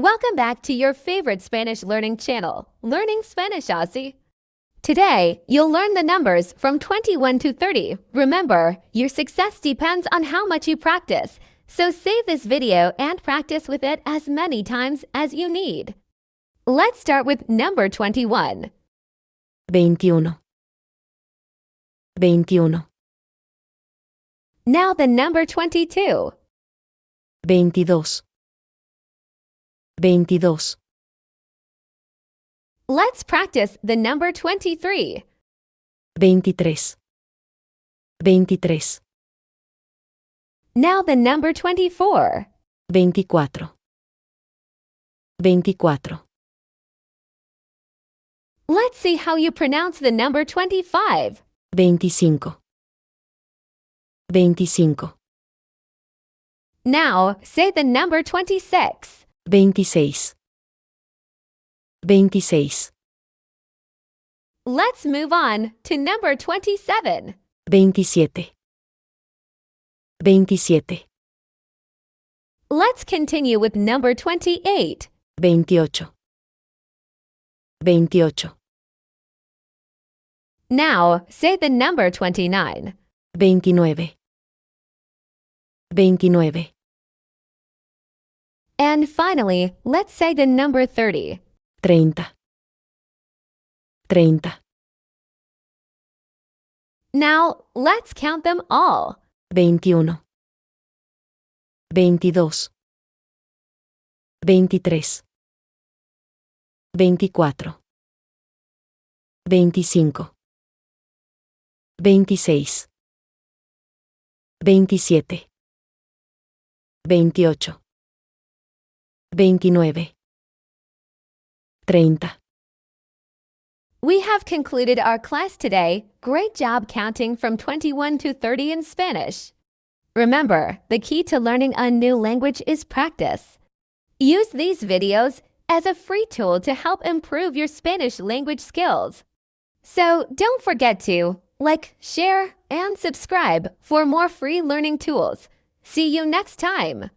Welcome back to your favorite Spanish learning channel, Learning Spanish Aussie. Today, you'll learn the numbers from 21 to 30. Remember, your success depends on how much you practice, so save this video and practice with it as many times as you need. Let's start with number 21. 21, 21, Now the number 22. 22, 22, Let's practice the number 23. 23, 23, Now the number 24. 24, 24, Let's see how you pronounce the number 25. 25, 25, Now, say the number 26. 26, 26, Let's move on to number 27. 27, 27, Let's continue with number 28. 28, 28, Now, say the number 29. 29, 29, And finally, let's say the number 30. 30, 30, Now, let's count them all. 21, 22, 23, 24, 25, 26, 27, 28, 29, 30. We have concluded our class today. Great job counting from 21 to 30 in Spanish. Remember, the key to learning a new language is practice. Use these videos as a free tool to help improve your Spanish language skills. So don't forget to like, share, and subscribe for more free learning tools. See you next time!